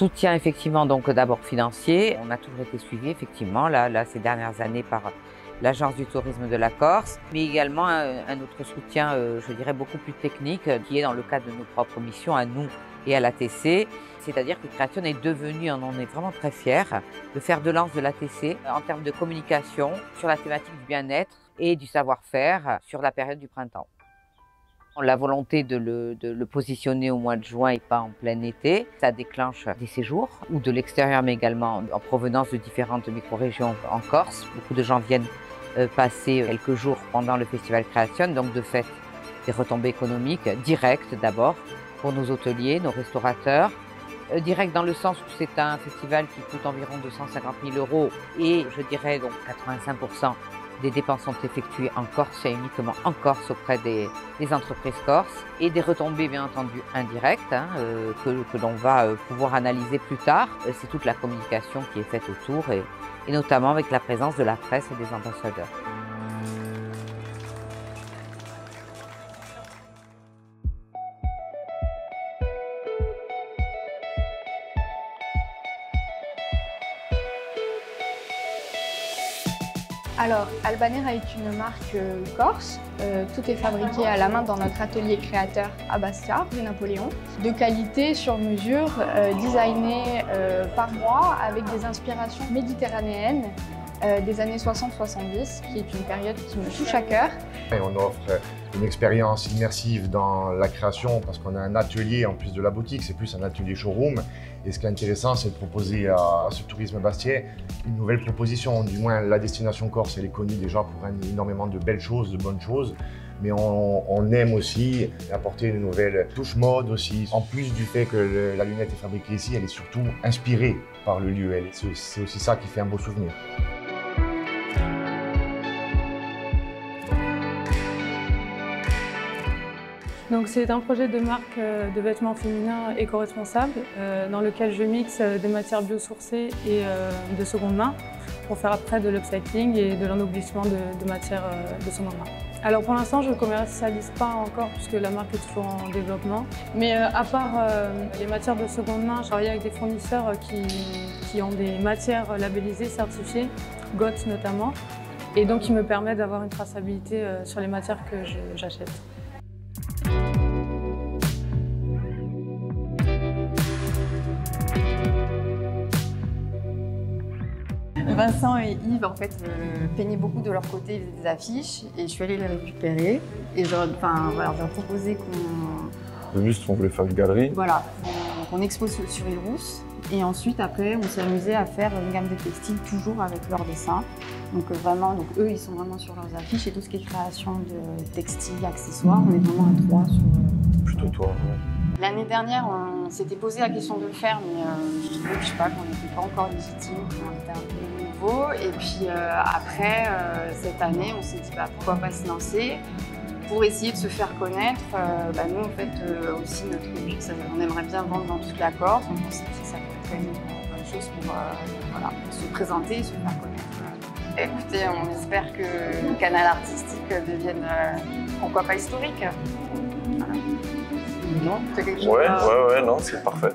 soutien effectivement donc d'abord financier. On a toujours été suivi effectivement là ces dernières années par l'Agence du tourisme de la Corse, mais également un autre soutien, je dirais, beaucoup plus technique, qui est dans le cadre de nos propres missions à nous et à l'ATC. C'est-à-dire que Creation est devenue, on en est vraiment très fiers, le fer de lance de l'ATC en termes de communication sur la thématique du bien-être et du savoir-faire sur la période du printemps. La volonté de le positionner au mois de juin et pas en plein été, ça déclenche des séjours, ou de l'extérieur, mais également en provenance de différentes micro-régions en Corse. Beaucoup de gens viennent passer quelques jours pendant le Festival Creation, donc de fait des retombées économiques directes d'abord pour nos hôteliers, nos restaurateurs. Direct dans le sens où c'est un festival qui coûte environ 250 000 € et je dirais donc 85% des dépenses sont effectuées en Corse et uniquement en Corse auprès des entreprises corses, et des retombées bien entendu indirectes que l'on va pouvoir analyser plus tard. C'est toute la communication qui est faite autour et notamment avec la présence de la presse et des ambassadeurs. Alors, Albanera est une marque corse. Tout est fabriqué à la main dans notre atelier créateur à Bastia, rue Napoléon. De qualité, sur mesure, designé par moi avec des inspirations méditerranéennes des années 60-70, qui est une période qui me touche à cœur. Et on offre une expérience immersive dans la création parce qu'on a un atelier en plus de la boutique, c'est plus un atelier showroom. Et ce qui est intéressant, c'est de proposer à ce tourisme bastien une nouvelle proposition. Du moins, la destination corse, elle est connue déjà pour énormément de belles choses, de bonnes choses. Mais on aime aussi apporter une nouvelle touche mode aussi. En plus du fait que la lunette est fabriquée ici, elle est surtout inspirée par le lieu. C'est aussi ça qui fait un beau souvenir. Donc c'est un projet de marque de vêtements féminins éco-responsables dans lequel je mixe des matières biosourcées et de seconde main pour faire après de l'upcycling et de l'ennoblissement de matières de seconde main. Alors pour l'instant je ne commercialise pas encore puisque la marque est toujours en développement. Mais à part les matières de seconde main, je travaille avec des fournisseurs qui ont des matières labellisées, certifiées, GOTS notamment, et donc qui me permet d'avoir une traçabilité sur les matières que j'achète. Vincent et Yves en fait peignaient beaucoup de leur côté, ils faisaient des affiches et je suis allée les récupérer et je leur ai proposé qu'on... Le buste, on voulait faire une galerie. Voilà, qu'on expose sur Île Rousse et ensuite après on s'est amusé à faire une gamme de textiles toujours avec leurs dessins. Donc vraiment, eux ils sont vraiment sur leurs affiches et tout ce qui est création de textiles, accessoires, on est vraiment à trois sur... Plutôt toi, ouais. L'année dernière, on s'était posé la question de le faire, mais je sais pas, qu'on n'était pas encore légitime, qu'on était un peu nouveau. Et puis après, cette année, on s'est dit pourquoi pas se lancer pour essayer de se faire connaître. Nous, en fait, aussi, notre but, on aimerait bien vendre dans toute la Corse. Donc on s'est dit que ça peut être une bonne chose pour se présenter et se faire connaître. Écoutez, on espère que le canal artistique devienne, pourquoi pas historique. Voilà. Non, ouais, non, c'est parfait.